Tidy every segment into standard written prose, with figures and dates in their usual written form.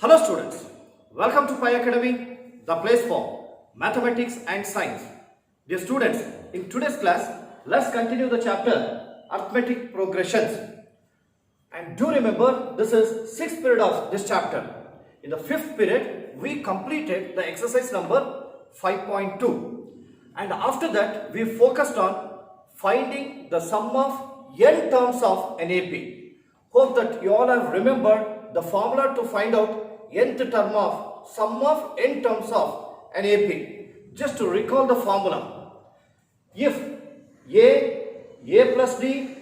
Hello students, welcome to Pi Academy, the place for mathematics and science. Dear students, in today's class, let's continue the chapter arithmetic progressions. And do remember, this is 6th period of this chapter. In the 5th period, we completed the exercise number 5.2. And after that, we focused on finding the sum of n terms of an AP. Hope that you all have remembered the formula to find out nth term of sum of n terms of an AP. Just to recall the formula. If A plus D,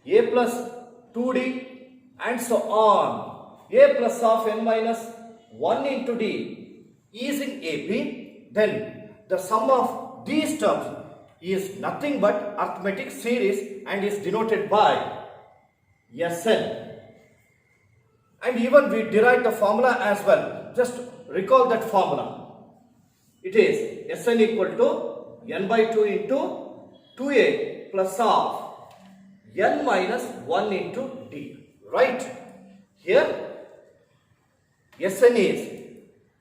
A plus 2D and so on, A plus of n minus 1 into D is in AP, then the sum of these terms is nothing but arithmetic series and is denoted by Sn. And even we derived the formula as well. Just recall that formula. It is Sn equal to n by 2 into 2a plus of n minus 1 into d. Right? Here Sn is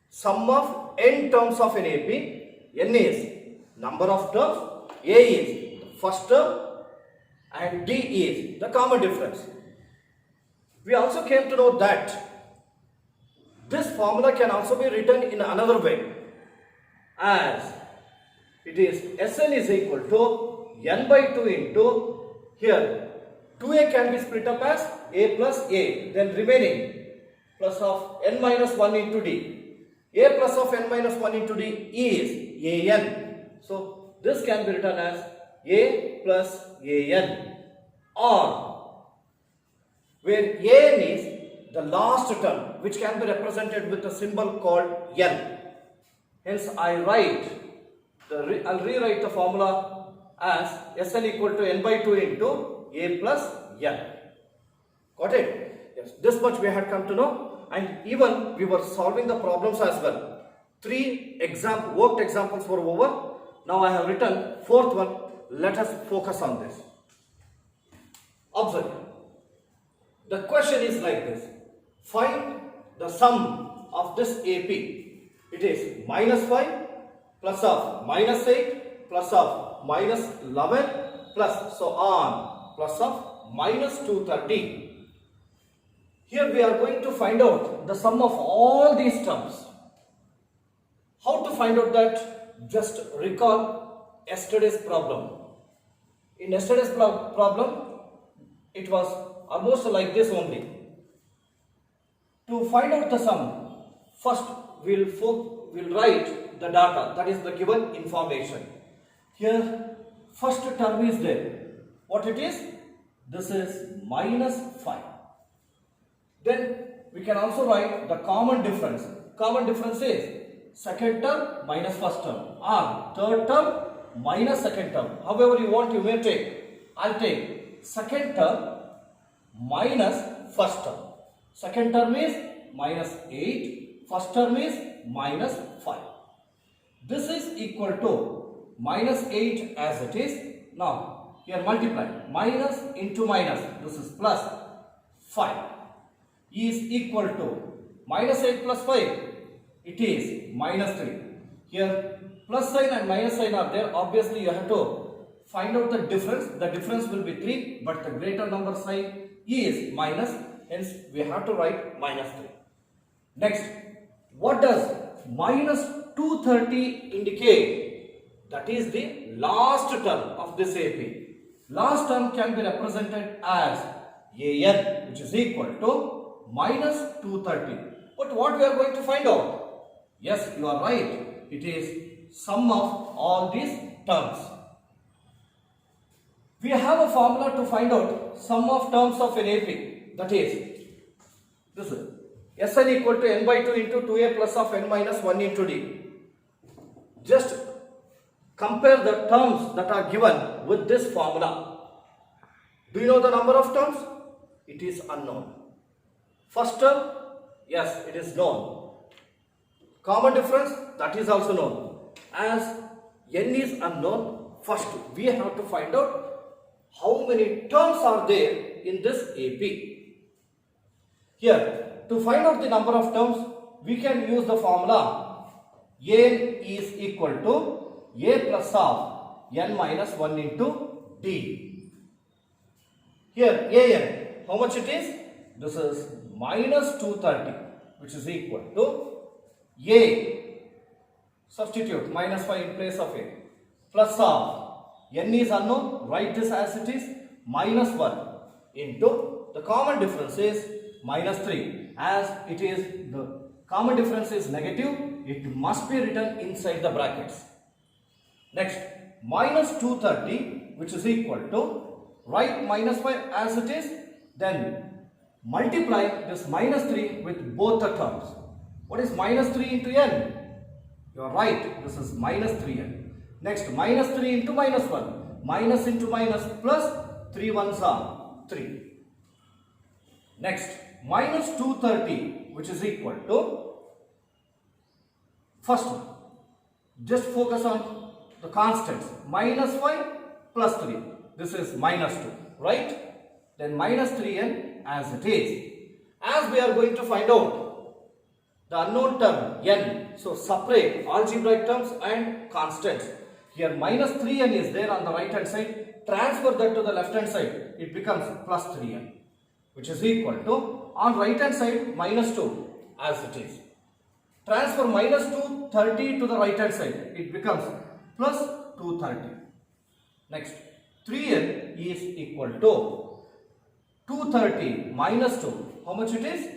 sum of n terms of an AP. N is number of terms. A is the first term and d is the common difference. We also came to know that this formula can also be written in another way, as it is Sn is equal to n by 2 into, here 2a can be split up as a plus a, then remaining plus of n minus 1 into d. A plus of n minus 1 into d is an. So this can be written as a plus an, or where an is the last term, which can be represented with a symbol called n. Hence I'll rewrite the formula as Sn equal to n by 2 into a plus n. Got it? Yes, this much we had come to know, and even we were solving the problems as well. 3 worked examples were over. Now I have written 4th one. Let us focus on this. Observe. The question is like this. Find the sum of this AP. It is minus 5 plus of minus 8 plus of minus 11 plus so on plus of minus 230. Here we are going to find out the sum of all these terms. How to find out that? Just recall yesterday's problem. In yesterday's problem, it was almost like this only. To find out the sum, first we'll write the data, that is the given information. Here, first term is there. What it is? This is minus 5. Then we can also write the common difference. Common difference is second term minus first term, or third term minus second term. However you want, you may take. I'll take second term minus first term. Second term is minus 8. First term is minus 5. This is equal to minus 8 as it is. Now here multiply. Minus into minus. This is plus 5 is equal to minus 8 plus 5. It is minus 3. Here plus sign and minus sign are there. Obviously you have to find out the difference. The difference will be 3, but the greater number sign is minus, hence we have to write minus 3. Next, what does minus 230 indicate? That is the last term of this AP. Last term can be represented as an, which is equal to minus 230. But what we are going to find out? Yes, you are right. It is sum of all these terms. We have a formula to find out sum of terms of an AP. That is, this is Sn equal to n by 2 into 2a plus of n minus 1 into d. Just compare the terms that are given with this formula. Do you know the number of terms? It is unknown. First term, yes, it is known. Common difference, that is also known. As n is unknown, first we have to find out how many terms are there in this AP. Here, to find out the number of terms, we can use the formula An is equal to A plus of n minus 1 into D. Here An, how much it is? This is minus 230, which is equal to A, substitute minus 5 in place of A, plus of n is unknown, write this as it is, minus 1 into the common difference is minus 3. As it is, the common difference is negative, it must be written inside the brackets. Next, minus 230, which is equal to, write minus 5 as it is, then multiply this minus 3 with both the terms. What is minus 3 into n? You are right, this is minus 3n. Next, minus 3 into minus 1. Minus into minus plus 3 ones are 3. Next, minus 230, which is equal to, first one, just focus on the constants. Minus 5 plus 3. This is minus 2, right? Then minus 3n as it is. As we are going to find out the unknown term n, so separate algebraic terms and constants. Here minus 3n is there on the right hand side. Transfer that to the left hand side. It becomes plus 3n, which is equal to, on right hand side, minus 2 as it is. Transfer minus 230 to the right hand side. It becomes plus 230. Next, 3n is equal to 230 minus 2. How much it is?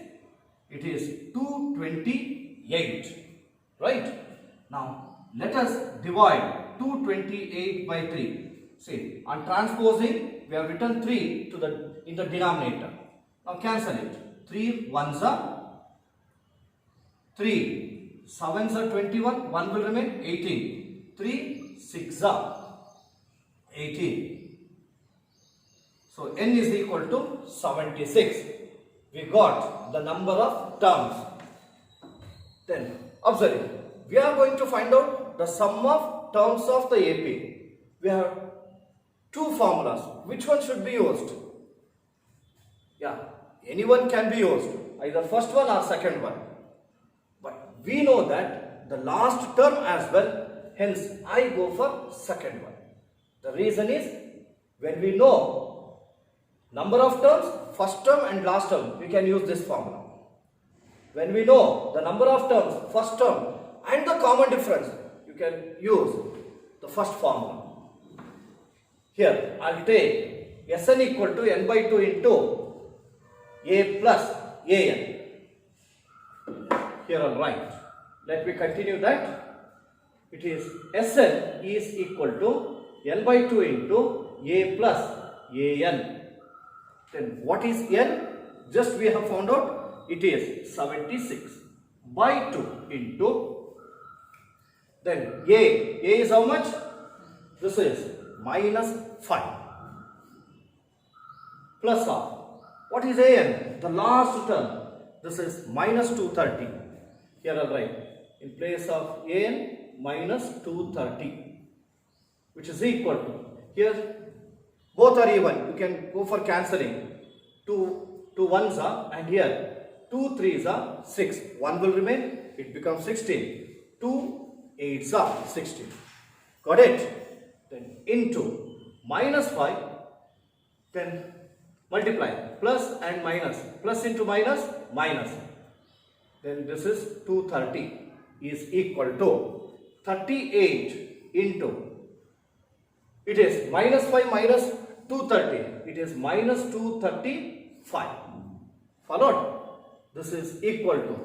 It is 228. Right? Now, let us divide 228 by 3. See, on transposing, we have written 3 in the denominator. Now, cancel it. 3 ones are 3. 7s are 21. 1 will remain 18. 3 6 are 18. So, n is equal to 76. We got the number of terms. Then, observe, we are going to find out the sum of terms of the AP. We have two formulas. Which one should be used? Yeah, anyone can be used. Either first one or second one. But we know that the last term as well. Hence, I go for second one. The reason is, when we know number of terms, first term and last term, we can use this formula. When we know the number of terms, first term and the common difference, you can use the first formula. Here, I will take Sn equal to n by 2 into A plus An. Here I will write. Let me continue that. It is Sn is equal to n by 2 into A plus An. Then what is n? Just we have found out, it is 76 by 2 into, then A is how much? This is minus 5 plus of, what is An? The last term. This is minus 230. Here I will write, in place of An, minus 230, which is equal to, here both are even, you can go for cancelling. 2 ones are, and here 2 3s are 6. 1 will remain, it becomes 16. 2 8s are 16. Got it? Then into minus 5, then multiply, plus and minus, plus into minus, minus. Then this is 230 is equal to 38 into, it is minus 5 minus 230, it is minus 235. Followed? This is equal to,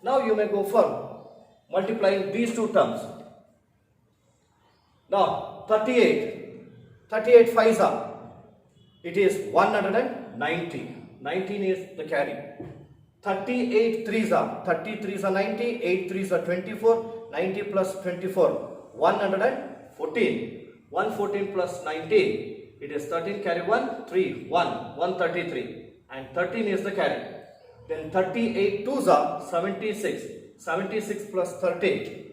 now you may go for multiplying these two terms. Now 38 5s are, it is 190. 19 is the carry. 38 3s are, 33s are 90, 8 3s are 24, 90 plus 24, 114. 114 plus 19, it is 13, carry 1, 3, 1, 133, and 13 is the carry. Then 38 2s are 76, 76 plus 13,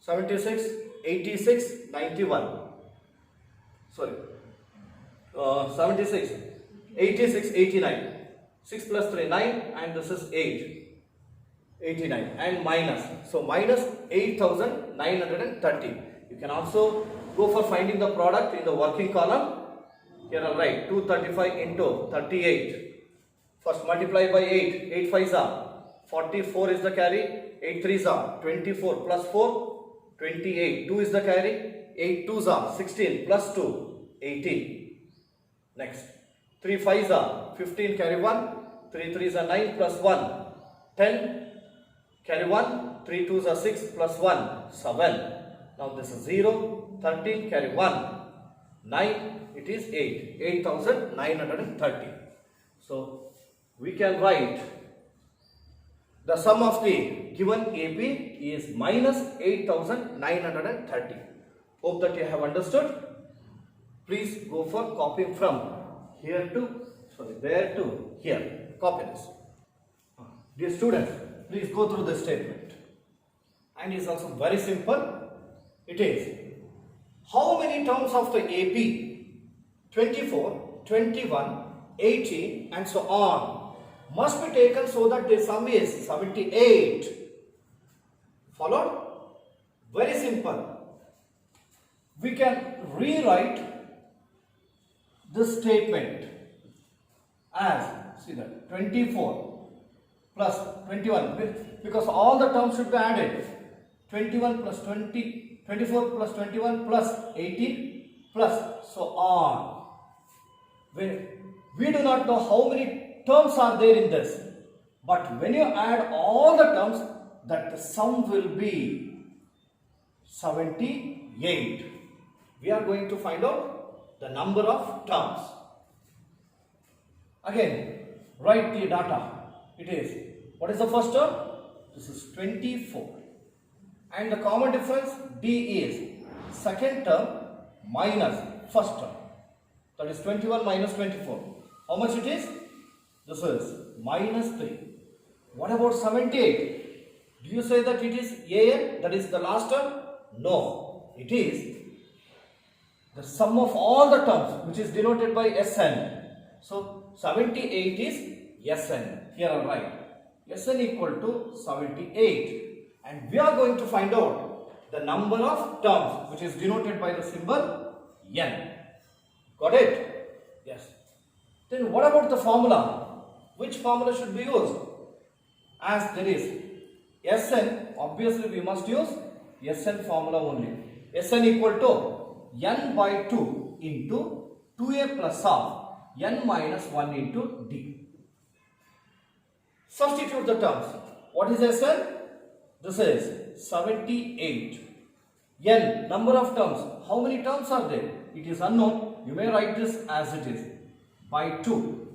76, 86, 91. Sorry, 76, 86, 89. 6 plus 3, 9, and this is 8. 89 and minus. So minus 8930. You can also go for finding the product in the working column. Here I'll write 235 into 38. First multiply by 8. 8 5s are 44 is the carry. 8 3s are 24 plus 4 28. 2 is the carry. 8 2s are 16 plus 2 18. Next 3 5s are 15 carry 1. 3 3s are 9 plus 1 10. Carry 1, 3 2s are 6 plus 1, 7. Now this is 0, 13, carry 1, 9, it is 8, 8930. So we can write the sum of the given AP is minus 8930. Hope that you have understood. Please go for copying from here to, there to here. Copy this. Dear students, please go through the statement. And it's also very simple. It is, how many terms of the AP 24, 21, 18 and so on must be taken so that the sum is 78? Followed? Very simple. We can rewrite this statement as, see that, 24 plus 21, because all the terms should be added. 21 plus 20, 24 plus 21 plus 18 plus so on. We do not know how many terms are there in this, but when you add all the terms, that the sum will be 78. We are going to find out the number of terms. Again, write the data. It is, what is the first term? This is 24. And the common difference D is second term minus first term. That is 21 minus 24. How much it is? This is minus 3. What about 78? Do you say that it is AN, that is the last term? No. It is the sum of all the terms, which is denoted by Sn. So 78 is Sn. Here I will write Sn equal to 78. And we are going to find out the number of terms, which is denoted by the symbol N. Got it? Yes. Then what about the formula? Which formula should be used? As there is Sn, obviously we must use Sn formula only. Sn equal to N by 2 into 2a plus of N minus 1 into D. Substitute the terms. What is Sn? This is 78. N, number of terms. How many terms are there? It is unknown. You may write this as it is. By 2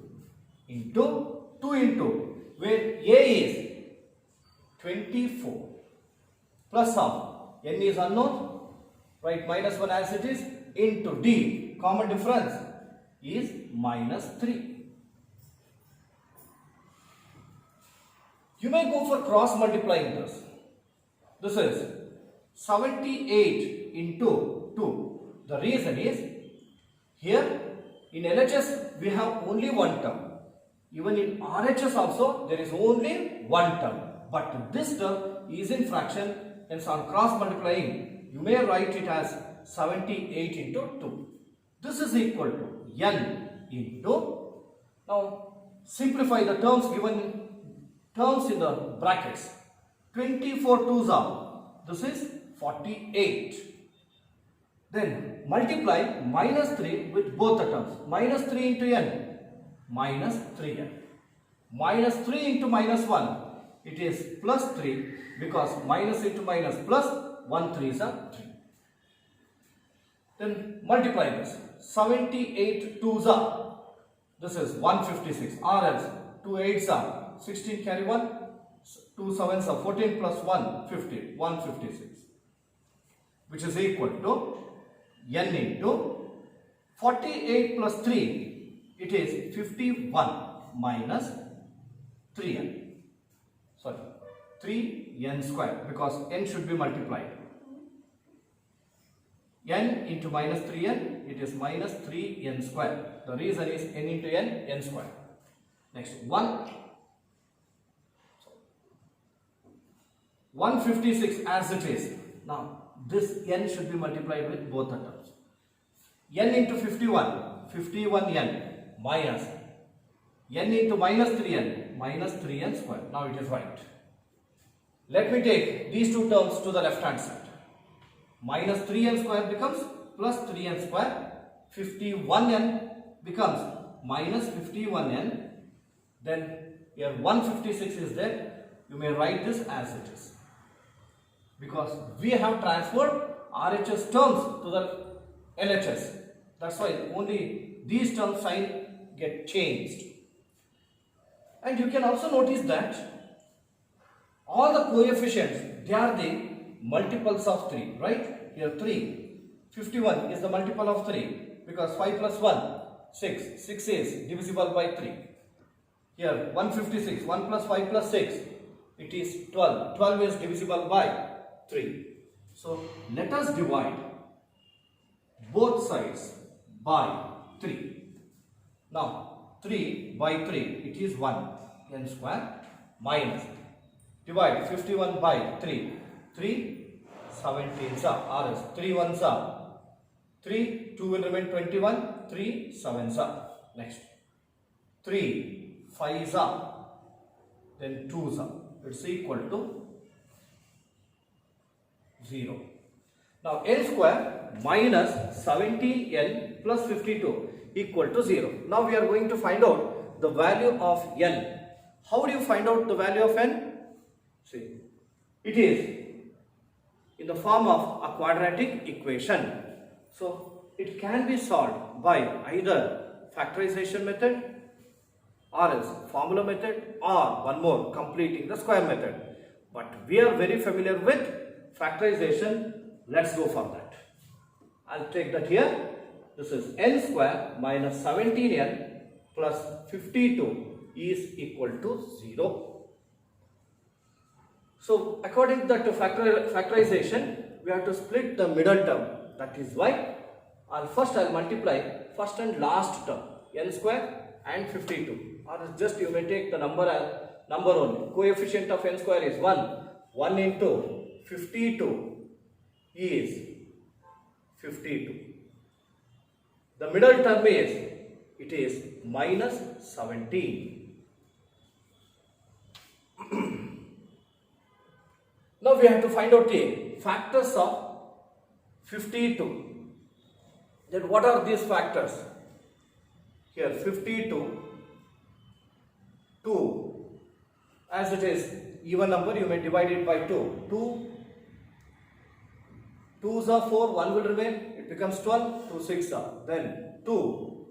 into 2 into, where A is 24 plus of N is unknown. Write minus 1 as it is into D. Common difference is minus 3. You may go for cross multiplying this. This is 78 into 2. The reason is, here in LHS we have only one term. Even in RHS also there is only one term. But this term is in fraction, hence on cross multiplying you may write it as 78 into 2. This is equal to N into, now simplify the terms given, terms in the brackets. 24 2s are, this is 48. Then multiply minus 3 with both the terms. Minus 3 into N, minus 3N. Minus 3 into minus 1, it is plus 3, because minus into minus plus 1 3s are 3. Then multiply this. 78 2s are, this is 156, or else 2 8s are 16 carry 1, 2 7s are 14 plus 1 50, 156, which is equal to N into 48 plus 3, it is 51 minus 3N. Sorry, 3N square, because N should be multiplied. N into minus 3N, it is minus 3N square. The reason is N into N, N square. Next, 1 156 as it is. Now this n should be multiplied with both the terms. N into 51, 51n minus n into minus 3n, minus 3n square. Now it is right. Let me take these two terms to the left hand side. Minus 3n square becomes plus 3n square. 51n becomes minus 51n. Then here 156 is there. You may write this as it is. Because we have transferred RHS terms to the LHS. That's why only these term sign get changed. And you can also notice that all the coefficients, they are the multiples of 3, right? Here 3. 51 is the multiple of 3 because 5 plus 1, 6. 6 is divisible by 3. Here 156, 1 plus 5 plus 6, it is 12. 12 is divisible by 3. So let us divide both sides by 3. Now 3 by 3, it is 1 n square minus. Divide 51 by 3. 3 17s are RS. 3 1s are 3. 2 will remain 21. 3 7s are. Next 3 5s are. Then 2s are. It's equal to 0. Now n square minus 17n plus 52 equal to 0. Now we are going to find out the value of n. How do you find out the value of n? See, it is in the form of a quadratic equation. So it can be solved by either factorization method or else formula method or one more, completing the square method. But we are very familiar with factorization. Let's go for that. I'll take that here. This is n square minus 17n plus 52 is equal to 0. So according to that factorization, we have to split the middle term. That is why I'll multiply first and last term, n square and 52. Or just you may take the number only. Coefficient of n square is 1. 1 into 52 is 52. The middle term is minus 17. Now we have to find out the factors of 52. Then what are these factors? Here 52, 2. As it is even number, you may divide it by 2. 2 2s are 4, 1 will remain, it becomes 12, 2 6 are, then 2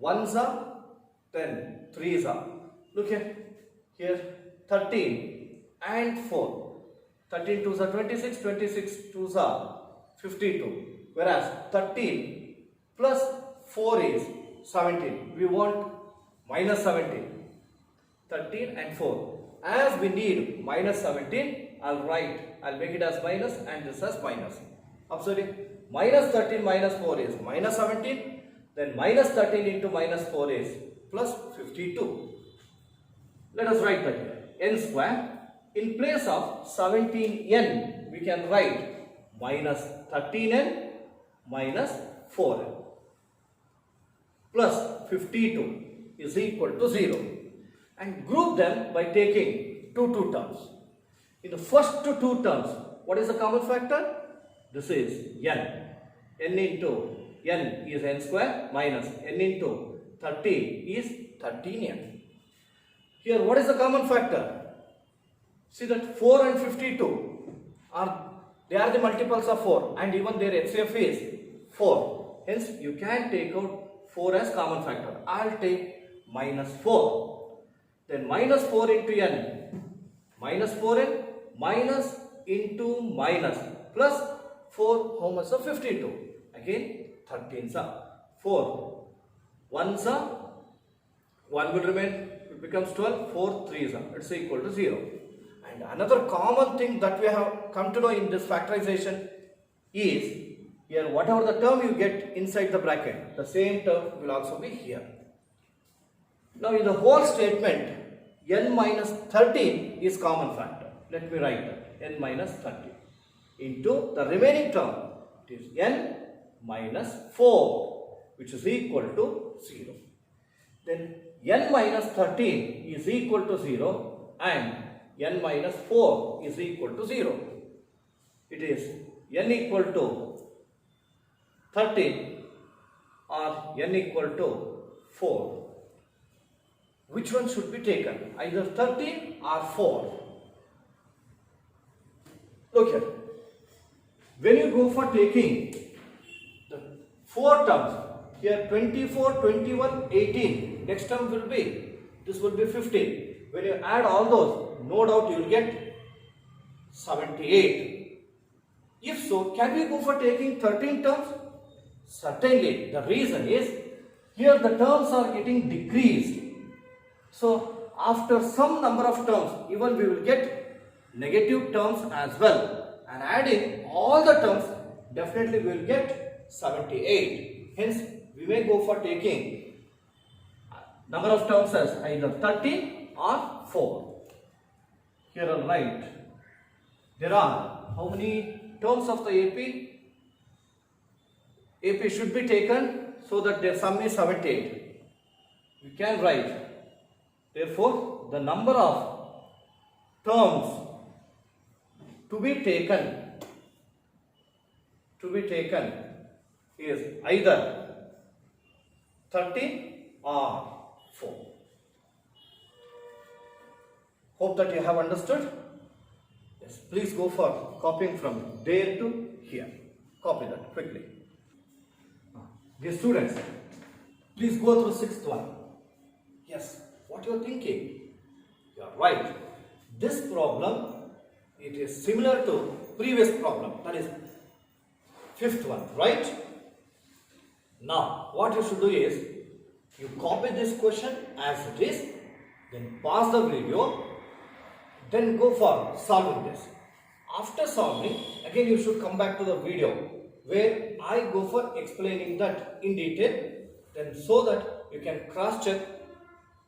1s are, then 3s are. Look here 13 and 4. 13 2s are 26, 26 2s are 52. Whereas 13 plus 4 is 17. We want minus 17. 13 and 4. As we need minus 17, I'll make it as minus and this as minus. Observe it. Minus 13 minus 4 is minus 17. Then minus 13 into minus 4 is plus 52. Let us write that here. N square. In place of 17n, we can write minus 13n minus 4n plus 52 is equal to 0. And group them by taking two terms. In the first two terms, what is the common factor? This is n. n into n is n square minus n into 13 is 13n. Here, what is the common factor? See that 4 and 52 are the multiples of 4 and even their HCF is 4. Hence, you can take out 4 as common factor. I'll take minus 4. Then minus 4 into n, minus 4n, minus into minus, plus 4 how much of 52? Again 13s are 4. 1s are, 1 will remain, it becomes 12, 4 3s are, it's equal to 0. And another common thing that we have come to know in this factorization is, here whatever the term you get inside the bracket, the same term will also be here. Now in the whole statement, n minus 13 is common factor. let me write that, n minus 30 into the remaining term, it is n minus 4, which is equal to 0. Then n minus 13 is equal to 0 and n minus 4 is equal to 0. It is n equal to 13 or n equal to 4. Which one should be taken? Either 13 or 4. Look here. When you go for taking the 4 terms, here 24, 21, 18, next term will be, this will be 15. When you add all those, no doubt you will get 78. If so, can we go for taking 13 terms? Certainly. The reason is, here the terms are getting decreased. So, after some number of terms, even we will get negative terms as well. And adding all the terms, definitely we will get 78. Hence, we may go for taking number of terms as either 13 or 4. Here I'll write, there are how many terms of the AP? AP should be taken so that their sum is 78. We can write, therefore, the number of terms to be taken is either 13 or 4. Hope that you have understood. Yes, please go for copying from there to here. Copy that quickly. Dear students, please go through sixth one. Yes, what you are thinking? You are right. This problem, it is similar to previous problem, that is fifth one, right? Now, what you should do is, you copy this question as it is, then pause the video, then go for solving this. After solving, again you should come back to the video where I go for explaining that in detail, then so that you can cross check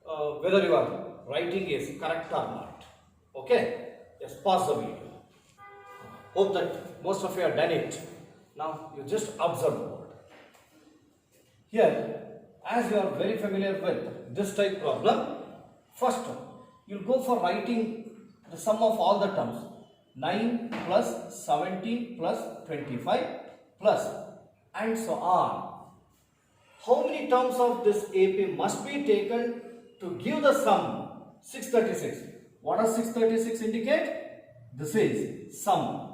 whether your writing is correct or not. Okay? Just pause the video. Hope that most of you have done it. Now you just observe the word. Here, as you are very familiar with this type problem, first you will go for writing the sum of all the terms. 9 plus 17 plus 25 plus and so on. How many terms of this AP must be taken to give the sum 636? What does 636 indicate? This is sum.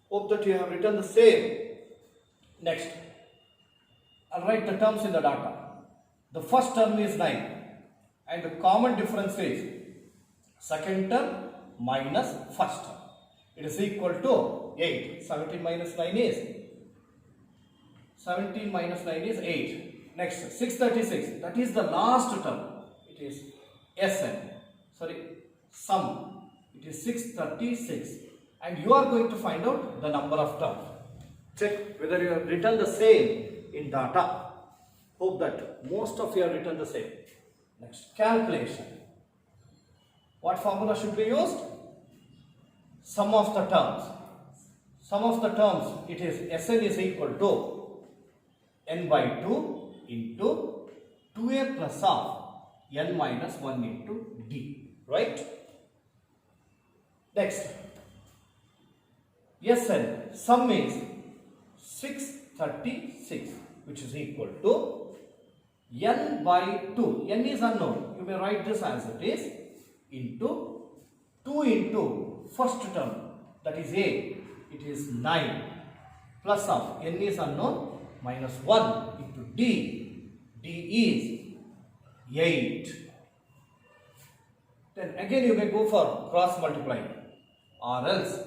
Hope that you have written the same. Next, I'll write the terms in the data. The first term is 9 and the common difference is second term minus first term. It is equal to 8. 17 minus 9 is 8. Next, 636. That is the last term. It is sum. It is 636. And you are going to find out the number of terms. Check whether you have written the same in data. Hope that most of you have written the same. Next, calculation. What formula should be used? Sum of the terms. Sum of the terms, it is Sn is equal to n by 2 into 2a plus of n minus 1 into d. Right? Next, Sn, sum is 636, which is equal to n by 2. N is unknown. You may write this as it is into 2 into first term, that is a. It is 9 plus of n is unknown minus 1 into d. D is 8. Then again you may go for cross multiplying, or else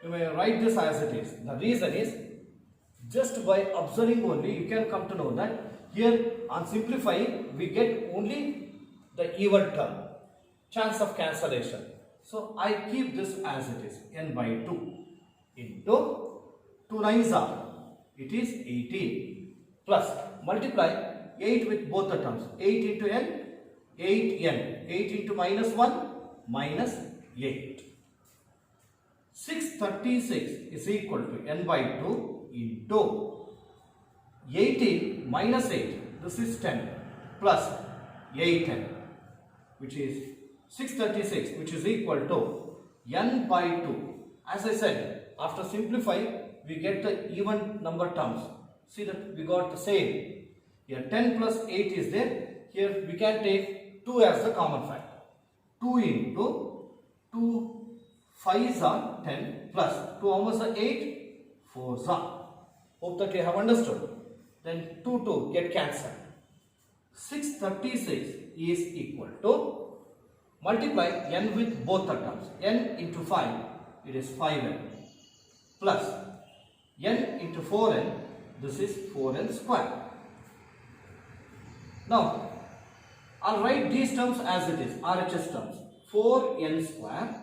you may write this as it is. The reason is, just by observing only you can come to know that here on simplifying we get only the even term, chance of cancellation. So I keep this as it is, n by 2 into 2 9s are, it is 18 plus multiply 8 with both the terms, 8 into n, 8n, 8 into minus 1, minus 8. 636 is equal to n by 2 into 18 minus 8. This is 10 plus 8n, which is 636, which is equal to n by 2. As I said, after simplifying, we get the even number terms. See that we got the same. Here 10 plus 8 is there. Here we can take 2 as the common factor. 2 into 2 5s are 10 plus 2 almost are 8 4s are. Hope that you have understood. Then 2 get cancelled. 636 is equal to, multiply n with both the terms. N into 5, it is 5n, plus n into 4n, this is 4n square. Now, I'll write these terms as it is, RHS terms. 4n square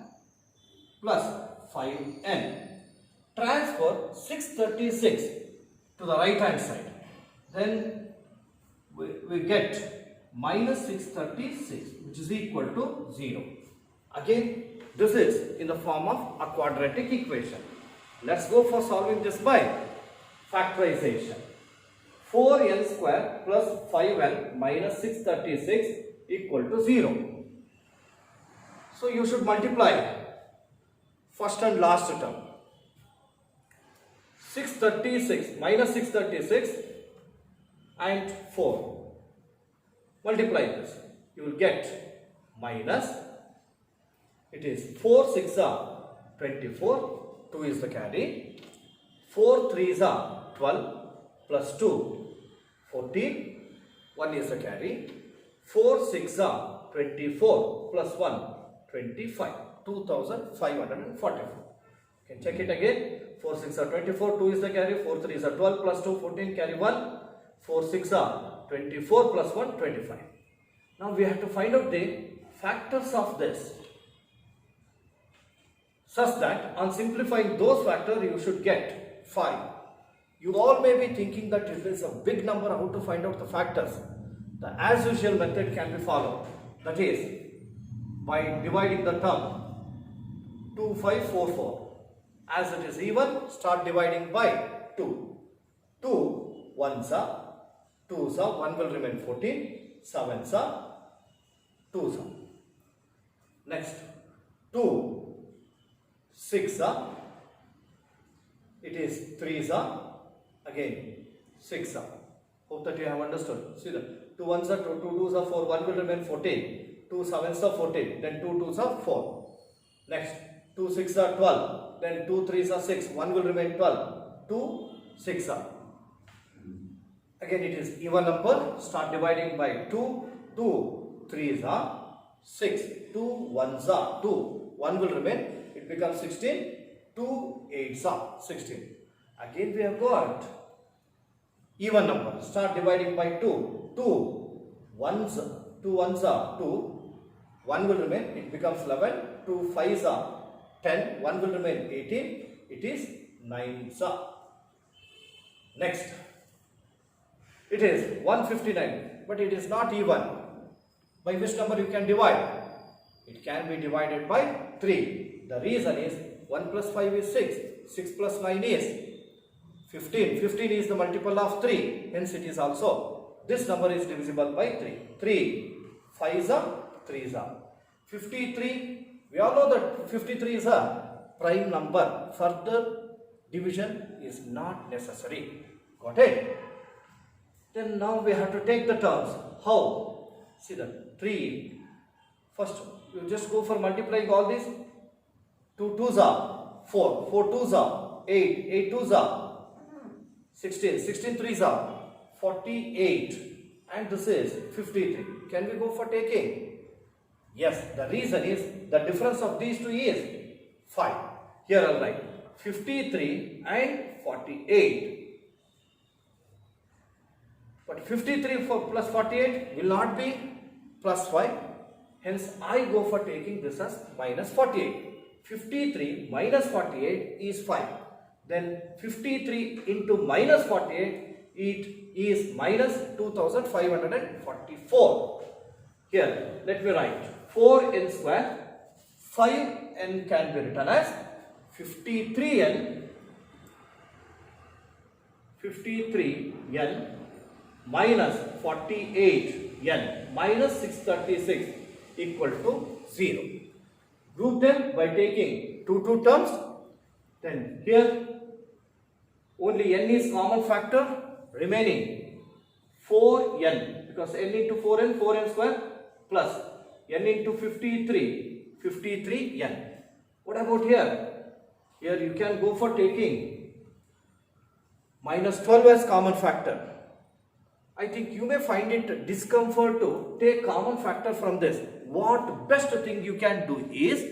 plus 5n. Transfer 636 to the right hand side. Then we get minus 636, which is equal to 0. Again, this is in the form of a quadratic equation. Let's go for solving this by factorization. 4n square plus 5n minus 636 equal to 0. So you should multiply first and last term. 636 minus 636 and 4. Multiply this. You will get minus, it is 4 6 are 24, 2 is the carry, 4 3s are 12 plus 2 14, 1 is the carry, 4 6 are 24 plus 1 25, 2544. You can check it again. 4 6 are 24, 2 is the carry, 4 3s are 12 plus 2 14, carry 1, 4 6 are 24 plus 1 25. Now we have to find out the factors of this, such that on simplifying those factors you should get 5. You all may be thinking that it is a big number, how to find out the factors. The as usual method can be followed. That is, by dividing the term 2 5 4 4. As it is even, start dividing by 2. 2 1s are, 2s are, 1 will remain 14, 7s are, 2s are. Next, 2 6 are, it is 3s are, again 6 are. Hope that you have understood. See that 2 1s are 2, 2 2s are 4, 1 will remain 14, 2 7s are 14, then 2 2s are 4. Next, 2 6 are 12, then 2 3s are 6, 1 will remain 12, 2 6 are. Again it is even number, start dividing by 2, 2 3s are 6, 2 1s are 2, 1 will remain, it becomes 16, 2 8s are 16. Again we have got even number, start dividing by 2, 2 1s are 2, 1 will remain, it becomes 11, 2 5s are 10, 1 will remain 18, it is 9s are. Next, it is 159, but it is not even. By which number you can divide? It can be divided by 3. The reason is 1 plus 5 is 6, 6 plus 9 is 15. 15 is the multiple of 3, hence it is also, this number is divisible by 3. 3 5s are, 3s are. 53, we all know that 53 is a prime number. Further division is not necessary. Got it? Then now we have to take the terms. How? See the 3. First, you just go for multiplying all these. 2 2s are 4, 4 2s are 8, 8 2s are 16, 16 3s are 48, and this is 53. Can we go for taking? Yes, the reason is the difference of these two is 5. Here I'll write 53 and 48. But 53 plus 48 will not be plus 5. Hence I go for taking this as minus 48. 53 minus 48 is 5. Then 53 into minus 48, it is minus 2544. Here, let me write 4n square 5n can be written as 53n minus 48n minus 636 equal to 0. Group them by taking two terms. Then here only n is common factor, remaining 4n, because n into 4n square plus n into 53n. What about here? Here you can go for taking minus 12 as common factor. I think you may find it discomfort to take common factor from this. What best thing you can do is,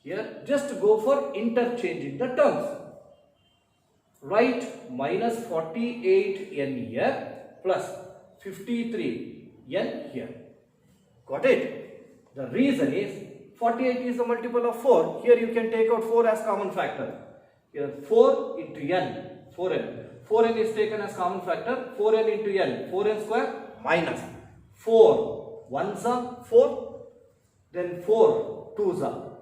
here just go for interchanging the terms. Write minus 48n here plus 53n here. Got it? The reason is 48 is the multiple of 4. Here you can take out 4 as common factor. Here 4 into n, 4n. 4n is taken as common factor. 4n into n, 4n square minus 4 1s are 4, then 4 2s are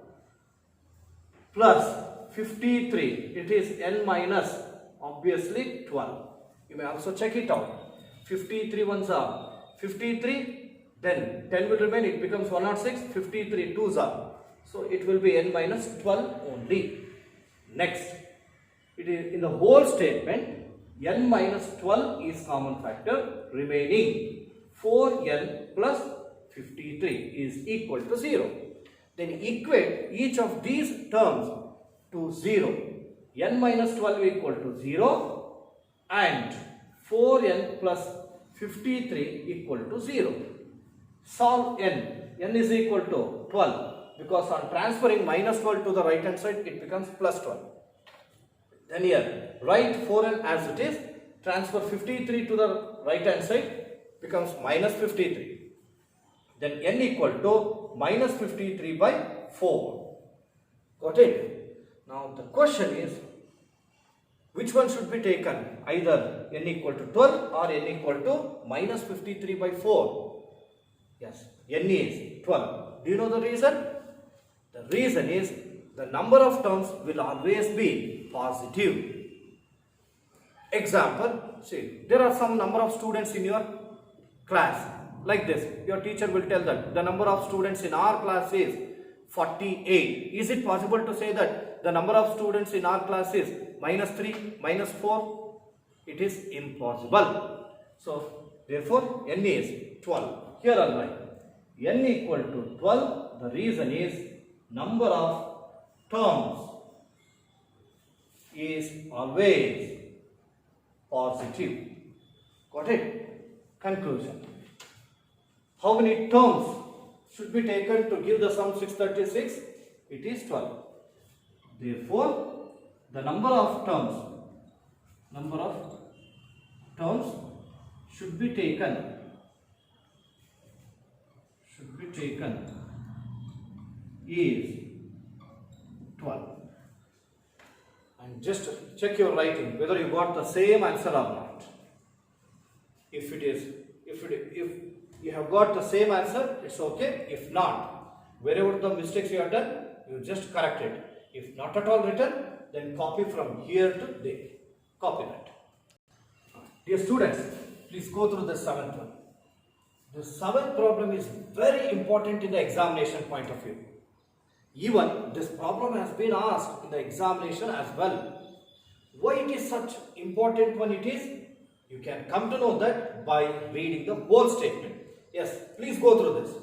plus 53. It is n minus obviously 12. You may also check it out. 53 ones are 53, then 10 will remain, it becomes 106, 53 2s are. So it will be n minus 12 only. Next, it is in the whole statement, n minus 12 is common factor, remaining 4n plus 53 is equal to 0. Then equate each of these terms to 0. n minus 12 equal to 0 and 4n plus 53 equal to 0. Solve n is equal to 12, because on transferring minus 12 to the right hand side it becomes plus 12. Then here write 4n as it is, transfer 53 to the right hand side becomes minus 53. Then n equal to minus 53 by 4. Got it? Now the question is, which one should be taken? Either n equal to 12 or n equal to minus 53 by 4. Yes, n is 12. Do you know the reason? The reason is the number of terms will always be positive. Example, see, there are some number of students in your class. Like this, your teacher will tell that the number of students in our class is 48. Is it possible to say that the number of students in our class is minus 3, minus 4? It is impossible. So, therefore, n is 12. Here I'll write n equal to 12. The reason is number of terms is always positive. Got it? Conclusion. How many terms should be taken to give the sum 636? It is 12. Therefore, the number of terms should be taken is 12. And just check your writing whether you got the same answer or not. If you have got the same answer, it's okay. If not, wherever the mistakes you have done, you just correct it. If not at all written, then copy from here to there. Copy that. Dear students, please go through the 7th one. The 7th problem is very important in the examination point of view. Even this problem has been asked in the examination as well. Why it is such important one it is? You can come to know that by reading the whole statement. Yes, please go through this.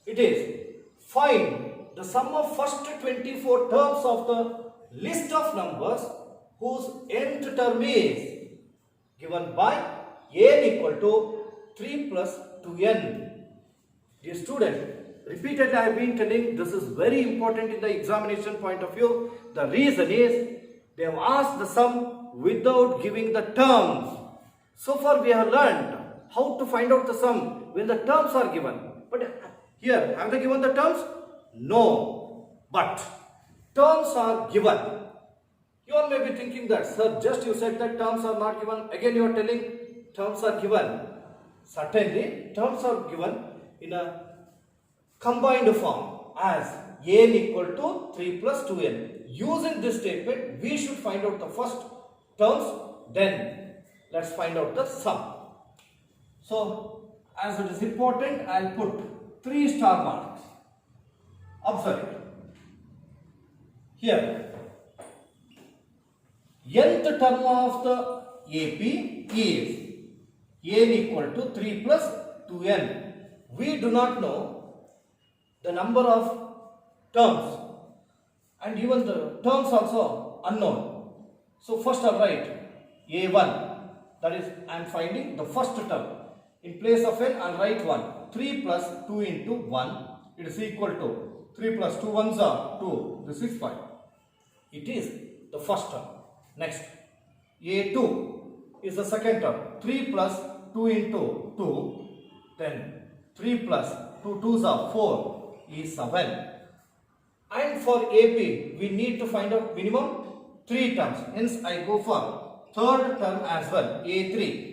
It is, find the sum of first 24 terms of the list of numbers whose nth term is given by n equal to 3 plus 2n. Dear student, repeatedly I have been telling this is very important in the examination point of view. The reason is they have asked the sum without giving the terms. So far we have learned how to find out the sum when the terms are given. But here, have they given the terms? No. But terms are given. You all may be thinking that, sir, just you said that terms are not given. Again you are telling terms are given. Certainly, terms are given in a combined form. as n equal to 3 plus 2n. Using this statement, we should find out the first terms, then let's find out the sum. So, as it is important, I'll put 3 star marks. Observe it. Here, nth term of the AP is n equal to 3 plus 2n. We do not know the number of terms and even the terms also unknown. So first I'll write A1, that is I am finding the first term. In place of n I'll write 1. 3 plus 2 into 1, it is equal to 3 plus 2 ones are 2. This is 5. It is the first term. Next, A2 is the second term. 3 plus 2 into 2, then 3 plus 2 twos are 4 is 7. And for AP, we need to find out minimum 3 terms. Hence, I go for third term as well, A3.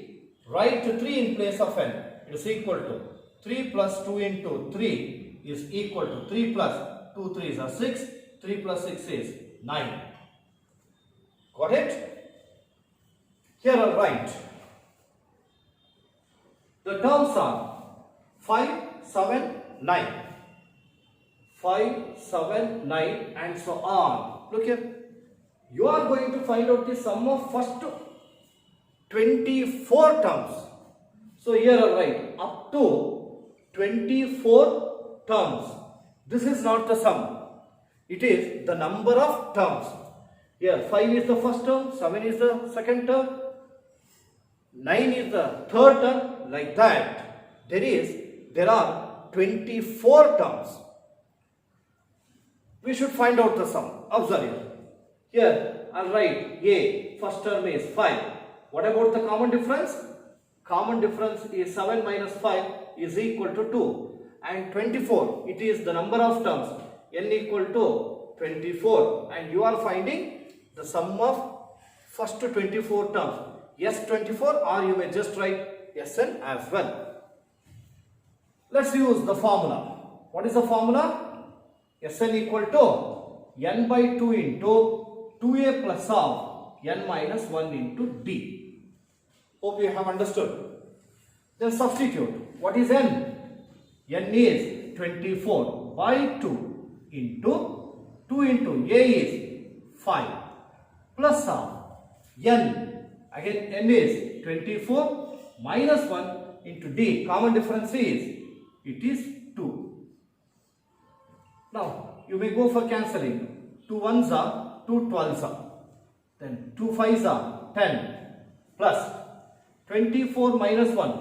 Write 3 in place of n. It is equal to 3 plus 2 into 3 is equal to 3 plus 2 3s are 6. 3 plus 6 is 9. Got it? Here I'll write. The terms are 5, 7, 9. 5, 7, 9 and so on. Look here. You are going to find out the sum of first 24 terms. So here I'll write up to 24 terms. This is not the sum. It is the number of terms. Here 5 is the first term, 7 is the second term, 9 is the third term, like that. There are 24 terms. We should find out the sum. Observe it. Here I'll write A, first term is 5. What about the common difference? Common difference is 7 minus 5 is equal to 2. And 24, it is the number of terms. N equal to 24. And you are finding the sum of first 24 terms. Yes, 24, or you may just write Sn as well. Let's use the formula. What is the formula? Sn equal to n by 2 into 2a plus of n minus 1 into d. Hope you have understood. Then substitute. What is n? N is 24 by 2 into 2 into a is 5 plus of n. Again n is 24 minus 1 into d. Common difference is, it is 2. Now you may go for cancelling. 2 ones are 2 12s are. Then 2 5s are 10 plus 24 minus 1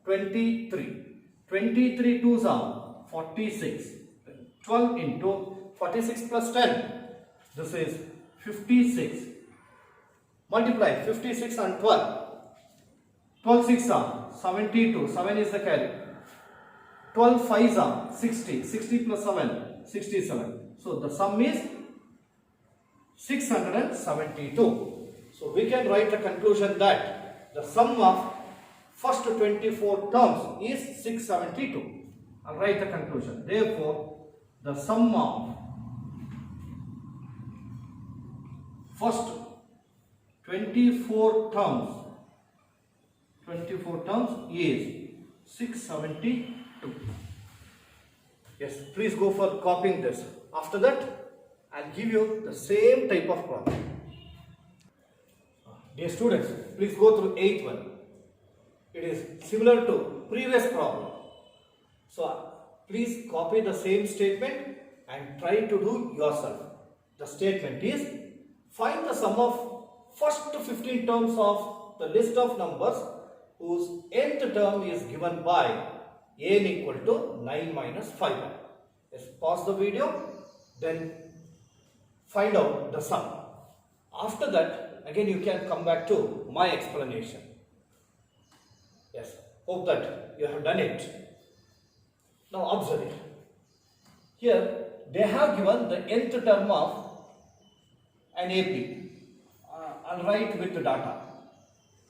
23. 23 twos are 46. 12 into 46 plus 10. This is 56. Multiply 56 and 12. 12 6 are 72. 7 is the carry. 12 5s are 60. 60 plus 7, 67. So the sum is 672. So we can write a conclusion that the sum of first 24 terms is 672. I'll write the conclusion. Therefore, the sum of first 24 terms is 672. Yes, please go for copying this. After that, I'll give you the same type of problem. Dear students, please go through 8th one. It is similar to previous problem. So, please copy the same statement and try to do yourself. The statement is, find the sum of first 15 terms of the list of numbers whose nth term is given by n equal to 9 minus 5. Let's pause the video, then find out the sum. After that, again you can come back to my explanation. Yes, hope that you have done it. Now observe it. Here they have given the nth term of an AP. I'll write with the data.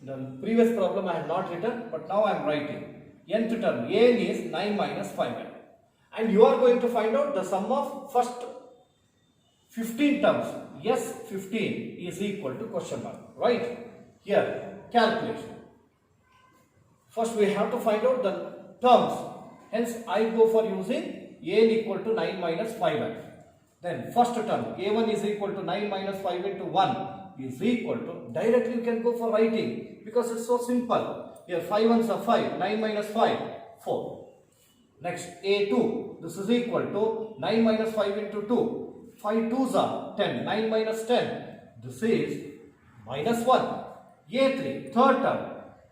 The previous problem I had not written, but now I am writing. Nth term, n is 9 minus 5n. and you are going to find out the sum of first 15 terms. Yes, 15 is equal to question mark, right? Here, calculation. First we have to find out the terms. Hence, I go for using a equal to 9 minus 5x. Then first term, a1 is equal to 9 minus 5 into 1 is equal to, directly you can go for writing because it's so simple. Here 5 ones are 5, 9 minus 5, 4. Next, a2, this is equal to 9 minus 5 into 2, 5 2s are 10, 9 minus 10, this is minus 1. a3, third term,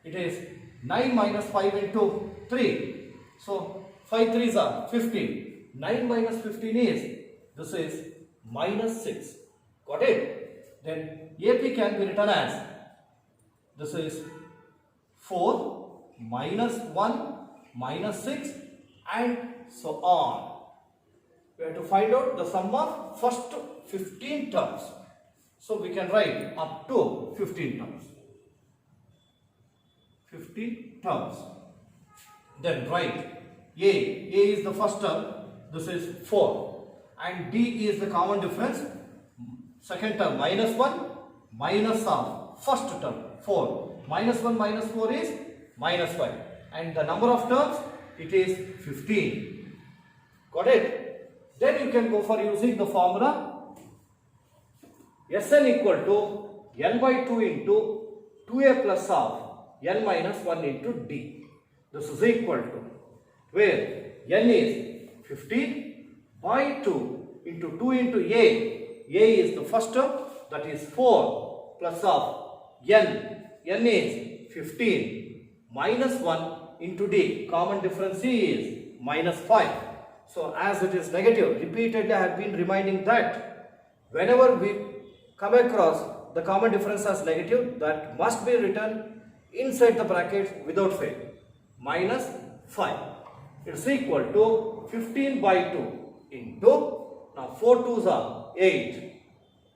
it is 9 minus 5 into 3, so 5 3s are 15, 9 minus 15 is, this is minus 6, got it? Then AP can be written as, this is 4 minus 1 minus 6 and so on. We have to find out the sum of first 15 terms. So we can write up to 15 terms. 15 terms. Then write A is the first term, this is 4, and D is the common difference. Second term minus 1 minus of first term 4, minus 1 minus 4 is minus 5, and the number of terms, it is 15. Got it? Then you can go for using the formula Sn equal to n by 2 into 2a plus of n minus 1 into d. This is equal to, where n is 15 by 2 into 2 into a is the first term, that is 4 plus of n is 15 minus 1 into d, common difference is minus 5. So as it is negative, repeatedly I have been reminding that whenever we come across the common difference as negative, that must be written inside the brackets without fail, minus 5. It is equal to 15 by 2 into, now 4 2s are 8,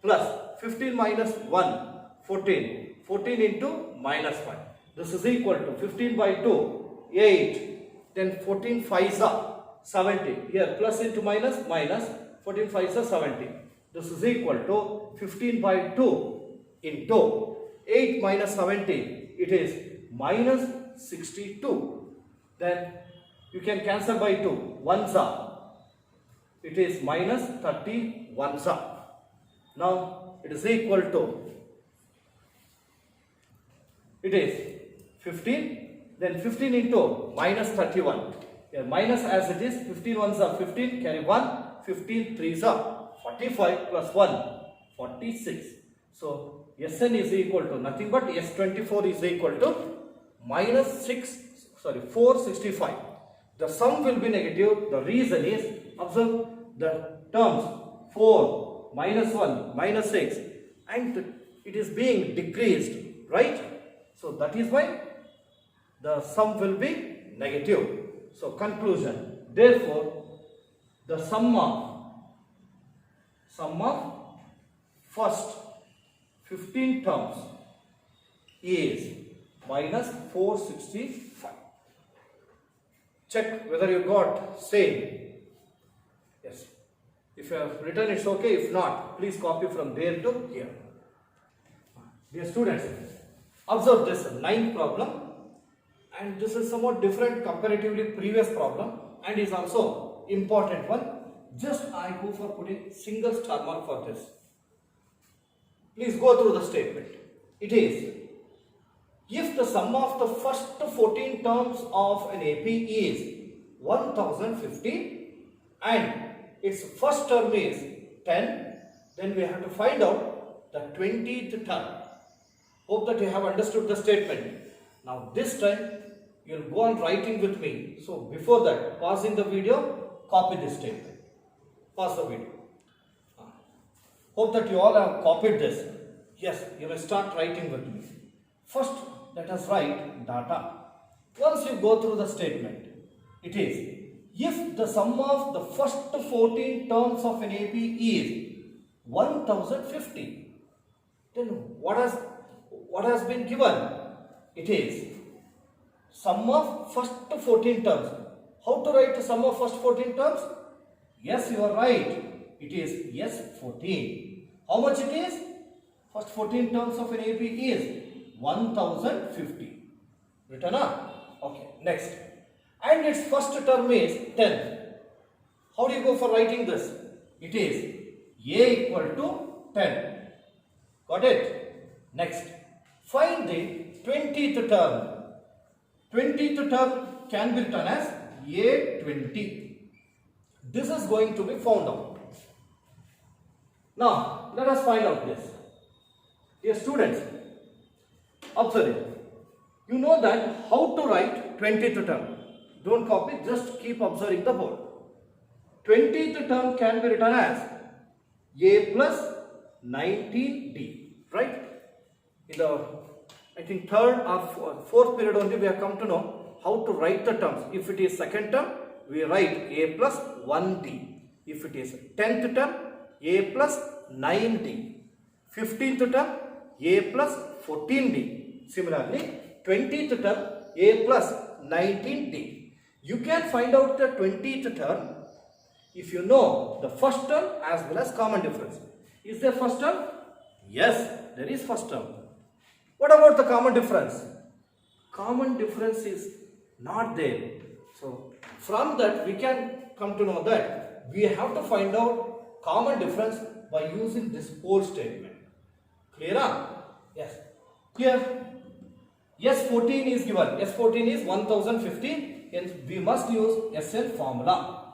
plus 15 minus 1, 14, 14 into minus 5. This is equal to 15 by 2, 8, then 14 5s are 70. Here plus into minus, minus, 14 5s are 70. This is equal to 15 by 2 into 8 minus 70, it is minus 62. Then you can cancel by 2, 1s are, it is minus 31s are. Now it is equal to, it is 15, then 15 into minus 31. Here minus as it is, 15 ones are 15, carry 1, 15 3s are 45 plus 1, 46. So Sn is equal to nothing but S24 is equal to minus 465. The sum will be negative. The reason is, observe the terms 4, minus 1, minus 6, and it is being decreased, right? So that is why the sum will be negative. So conclusion, therefore the sum of first 15 terms is minus 465. Check whether you got same. Yes. If you have written, it's okay. If not, please copy from there to here. Dear students, observe this ninth problem, and this is somewhat different comparatively previous problem and is also important one. Just I go for putting single star mark for this. Please go through the statement. It is, if the sum of the first 14 terms of an AP is 1050 and its first term is 10, then we have to find out the 20th term. Hope that you have understood the statement. Now this time you will go on writing with me. So before that, pausing the video, copy this statement. Pause the video. Hope that you all have copied this. Yes, you will start writing with me. First, let us write data. Once you go through the statement, it is, if the sum of the first 14 terms of an AP is 1050, then what has been given? It is sum of first 14 terms. How to write the sum of first 14 terms? Yes, you are right. It is S14. How much it is? First 14 terms of an AP is 1050. Written up? Okay, next. And its first term is 10. How do you go for writing this? It is A equal to 10. Got it? Next. Find the 20th term. 20th term can be written as A20. This is going to be found out. Now, let us find out this. Dear students, observe it. You know that how to write 20th term. Don't copy, just keep observing the board. 20th term can be written as A plus 19D, right? In the, I think, third or fourth period only we have come to know how to write the terms. If it is second term, we write A plus 1D. If it is 10th term, A plus 9D. 15th term, A plus 14D. Similarly, 20th term, A plus 19D. You can find out the 20th term if you know the first term as well as common difference. Is there first term? Yes, there is first term. What about the common difference? Common difference is not there. So, from that we can come to know that we have to find out common difference by using this or statement. Clear? Yes. Here, S14 is given. S14 is 1050. Hence, we must use SN formula.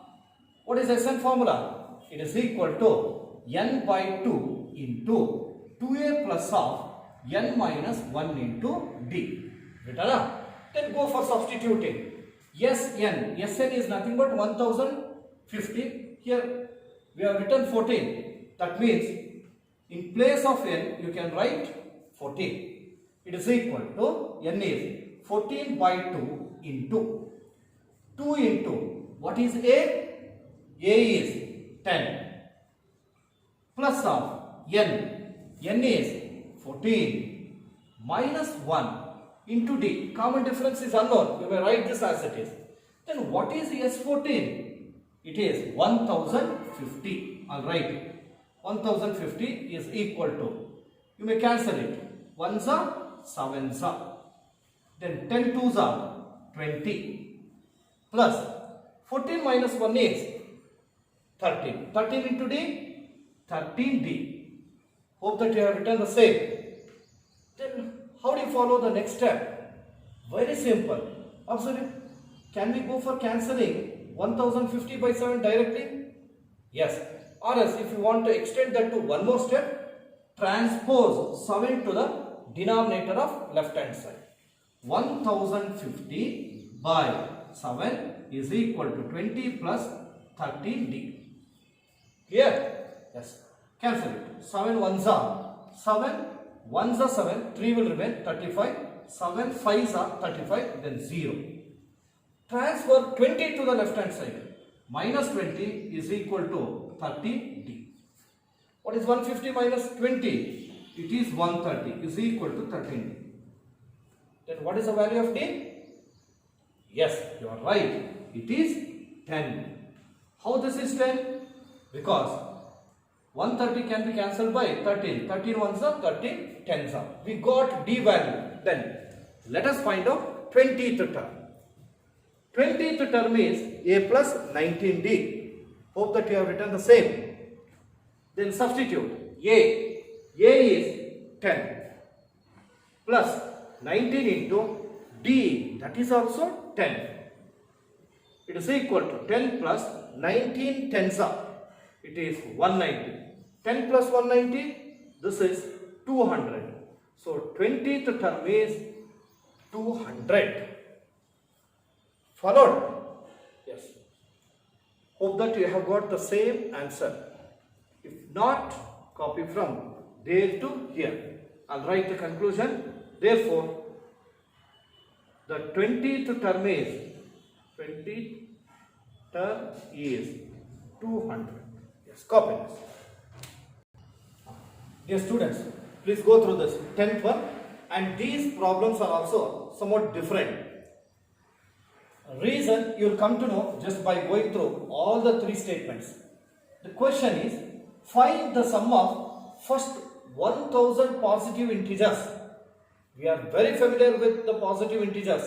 What is SN formula? It is equal to n by 2 into 2a plus of n minus 1 into d. Written up. Then go for substituting. Sn is nothing but 1050. Here we have written 14. That means in place of n you can write 14. It is equal to n is 14 by 2 into 2 into what is a? A is 10 plus of n is 14 minus 1 into d. Common difference is unknown. You may write this as it is. Then what is S14? It is 1050. I'll write it. 1050 is equal to, you may cancel it. 1s are 7s are. Then 10 2s are 20 plus 14 minus 1 is 13. 13 into d, 13d. Hope that you have written the same. Then how do you follow the next step? Very simple. Observe it. Can we go for cancelling 1050 by 7 directly? Yes. Or else if you want to extend that to one more step, transpose 7 to the denominator of left hand side. 1050 by 7 is equal to 20 plus 13d. Clear? Yes. Cancel it. 7 1s are 7, 1s are 7, 3 will remain 35, 7 5s are 35, then 0. Transfer 20 to the left hand side. Minus 20 is equal to 30d. What is 150 minus 20? It is 130 is equal to 13d. Then what is the value of d? Yes, you are right. It is 10. How this is 10? Because 130 can be cancelled by 13. 13 1s are 13 10s are. We got d value. Then let us find out 20th term. 20th term is a plus 19d. Hope that you have written the same. Then substitute a. A is 10 plus 19 into d, that is also 10. It is equal to 10 plus 19 tens are. It is 190. 10 plus 190, this is 200. So 20th term is 200. Followed? Yes. Hope that you have got the same answer. If not, copy from there to here. I'll write the conclusion. Therefore, the 20th term is 200. Yes, copy this. Dear students, please go through this 10th one, and these problems are also somewhat different. Reason you will come to know just by going through all the three statements. The question is, find the sum of first 1000 positive integers. We are very familiar with the positive integers.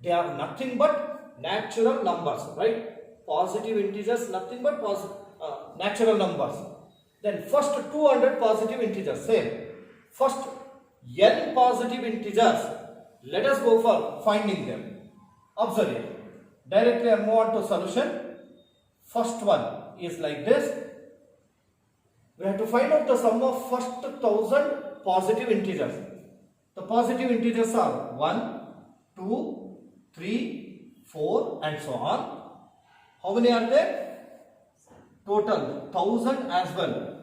They are nothing but natural numbers, right? Positive integers, nothing but natural numbers. Then first 200 positive integers, same. First n positive integers, let us go for finding them. Observe it. Directly I move on to solution. First one is like this. We have to find out the sum of first 1000 positive integers. The positive integers are 1, 2, 3, 4 and so on. How many are there? Total 1000 as well.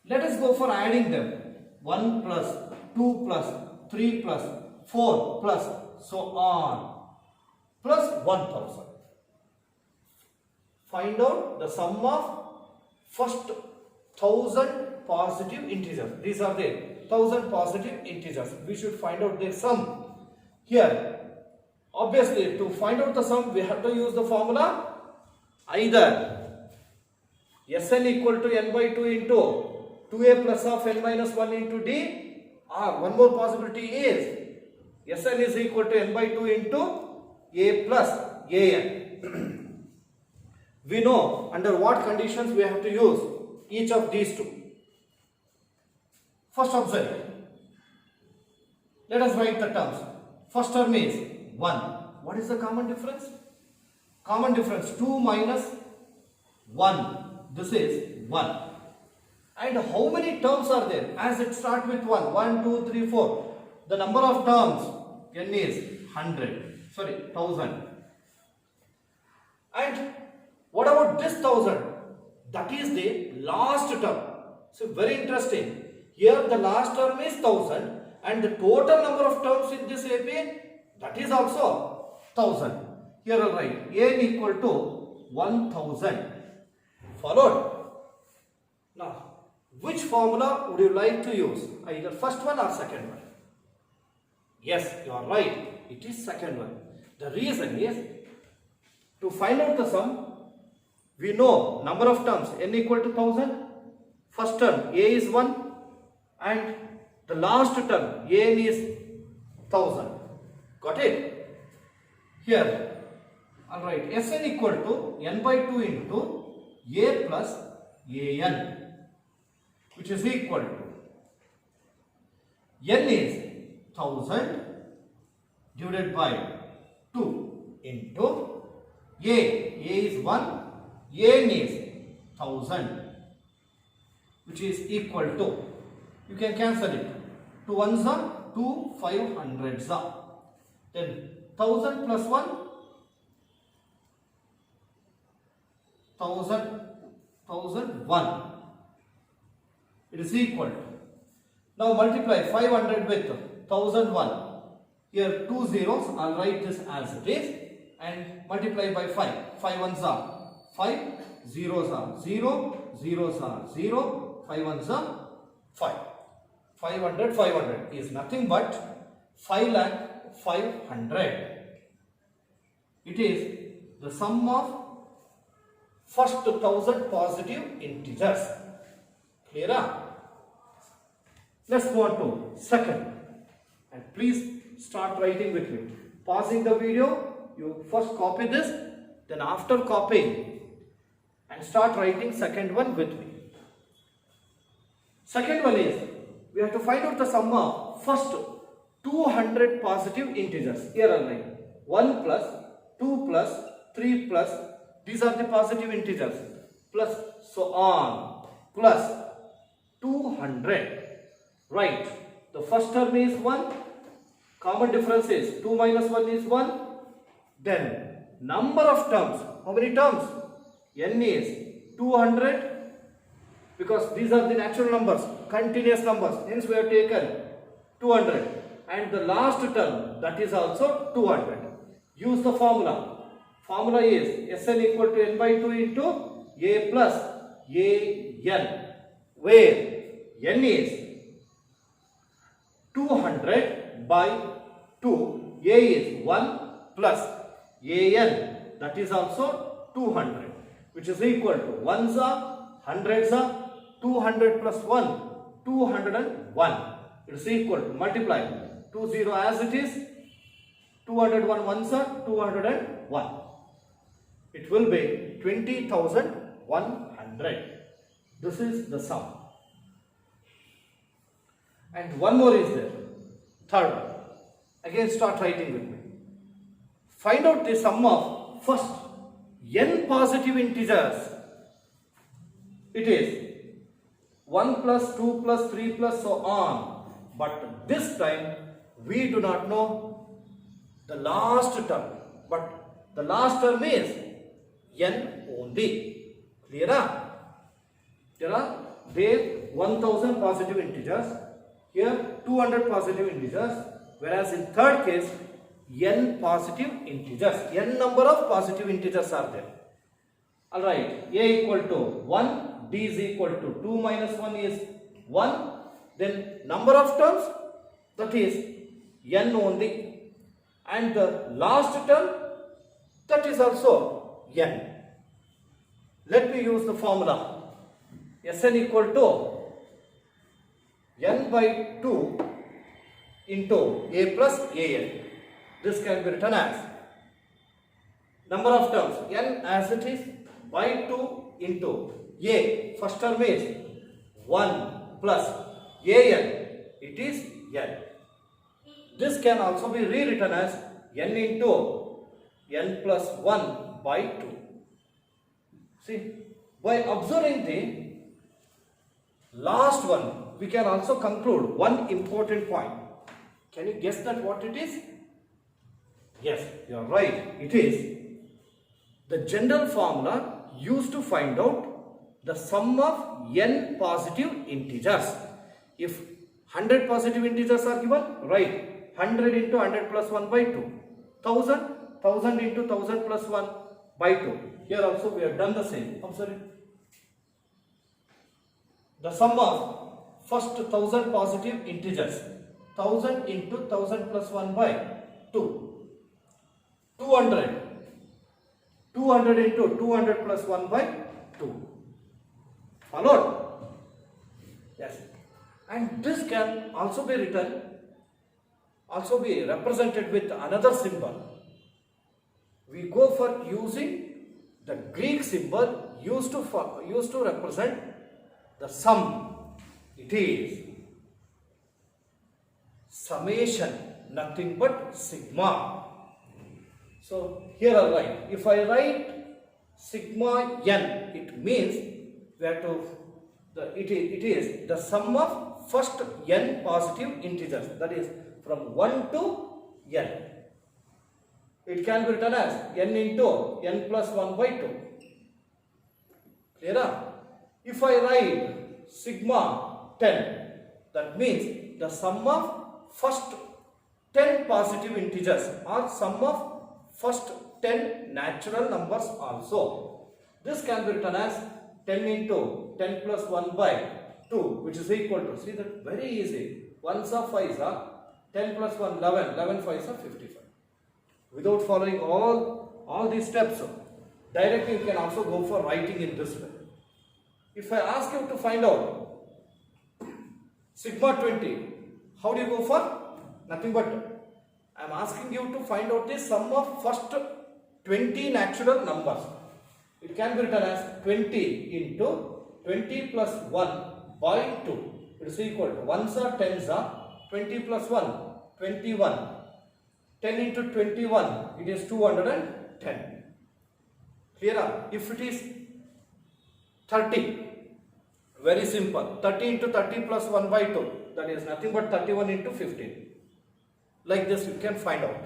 Let us go for adding them. 1 plus 2 plus 3 plus 4 plus so on plus 1000. Find out the sum of first 1000 positive integers. These are the 1000 positive integers. We should find out their sum. Here, obviously, to find out the sum, we have to use the formula either Sn equal to n by 2 into 2a plus of n minus 1 into d, or one more possibility is Sn is equal to n by 2 into a plus an. We know under what conditions we have to use each of these two. First observe. Let us write the terms. First term is 1. What is the common difference? Common difference 2 minus 1. This is 1. And how many terms are there? As it starts with 1. 1, 2, 3, 4. The number of terms n is 100. Sorry, 1000. And what about this 1000? That is the last term. So very interesting. Here the last term is 1000 and the total number of terms in this AP, that is also 1000. Here I'll write n equal to 1000. Followed. Now, which formula would you like to use? Either first one or second one? Yes, you are right. It is second one. The reason is, to find out the sum, we know number of terms n equal to 1000. First term a is 1 and the last term n is 1000. Got it? Here, alright, Sn equal to n by 2 into a plus an, which is equal to n is 1000 divided by 2 into a is 1, n is 1000, which is equal to, you can cancel it, 2 ones are 2 500s are, then 1000 plus 1, 1001, it is equal to, now multiply 500 with 1001, here 2 zeros, I will write this as it is, and multiply by 5, 5 ones are 5, zeros are 0, zeros are 0, 5 ones are 5. 500 is nothing but 5,500,000. It is the sum of first 1000 positive integers. Clear? Let's go on to second. And please start writing with me. Pausing the video, you first copy this, then after copying and start writing second one with me. Second one is, we have to find out the sum of first 200 positive integers. Here I write 1 plus 2 plus 3 plus, these are the positive integers, plus so on, plus 200. Right, the first term is 1, common difference is 2 minus 1 is 1, then number of terms, how many terms? N is 200, because these are the natural numbers, continuous numbers, hence we have taken 200, and the last term, that is also 200. Use the formula. Formula is Sn equal to n by 2 into a plus an, where n is 200 by 2, a is 1 plus an, that is also 200, which is equal to ones are, hundreds are, 200 plus 1, 201. It is equal to multiply 20 as it is, 201 ones are 201. It will be 20,100. This is the sum. And one more is there. Third one. Again start writing with me. Find out the sum of first n positive integers. It is 1 plus 2 plus 3 plus so on. But this time we do not know the last term. But the last term is n only. Clear? There are 1000 positive integers. Here 200 positive integers. Whereas in third case n positive integers. N number of positive integers are there. Alright. A equal to 1. D is equal to 2 minus 1 is 1. Then number of terms, that is n only. And the last term, that is also n. Let me use the formula. Sn equal to n by 2 into a plus an. This can be written as number of terms n as it is by 2 into a. First term is 1 plus an. It is n. This can also be rewritten as n into n plus 1 by 2. See, by observing the last one, we can also conclude one important point. Can you guess that what it is? Yes, you are right. It is the general formula used to find out the sum of n positive integers. If 100 positive integers are given, write 100 into 100 plus 1 by 2. 1000 into 1000 plus 1 by 2. Here also we have done the same. Observe it. The sum of first 1000 positive integers. 1000 into 1000 plus 1 by 2. 200. 200 into 200 plus 1 by 2. Followed? Yes. And this can also be written, also be represented with another symbol. We go for using the Greek symbol used to represent the sum. It is summation, nothing but sigma. So here I write, if I write sigma n, it means we have to, it is the sum of first n positive integers, that is from 1 to n. It can be written as n into n plus 1 by 2. Clear? If I write sigma 10, that means the sum of first 10 positive integers or sum of first 10 natural numbers also. This can be written as 10 into 10 plus 1 by 2, which is equal to, see that very easy, 1s are 5s are 10 plus 1, 11, 11 5s are 55. Without following all these steps, directly you can also go for writing in this way. If I ask you to find out sigma 20, how do you go for? Nothing but I am asking you to find out the sum of first 20 natural numbers. It can be written as 20 into 20 plus 1 by 2. It is equal to 1s are 10s are 20 plus 1, 21. 10 into 21, it is 210. Clear? If it is 30, very simple. 30 into 30 plus 1 by 2, that is nothing but 31 into 15. Like this you can find out.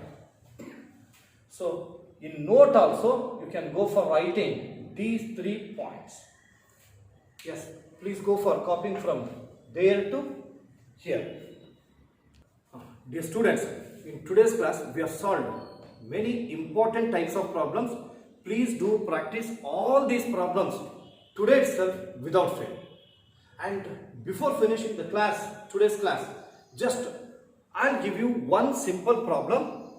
So in note also you can go for writing these 3 points. Yes, please go for copying from there to here. Dear students, in today's class we have solved many important types of problems. Please do practice all these problems today itself without fail. And before finishing the class, today's class, just I'll give you one simple problem.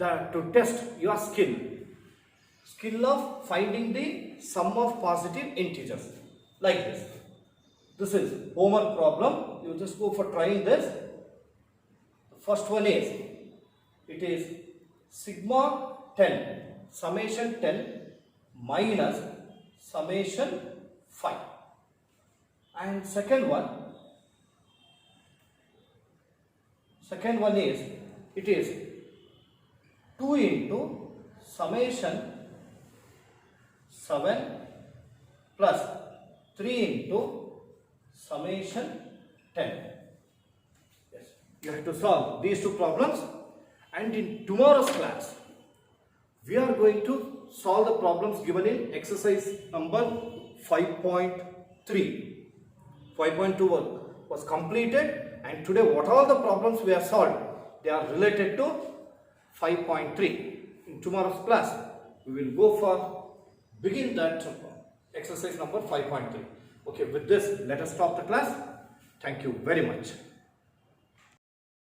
to test your skill of finding the sum of positive integers, like this. This is homework problem. You just go for trying this. The first one is, it is sigma 10 summation 10 minus summation 5, and second one is, it is 2 into summation 7 plus 3 into summation 10. Yes, you have to solve these two problems, and in tomorrow's class we are going to solve the problems given in exercise number 5.3. 5.2 was completed, and today what all the problems we have solved, they are related to 5.3. In tomorrow's class we will go for begin that exercise number 5.3. Okay, with this let us stop the class. Thank you very much.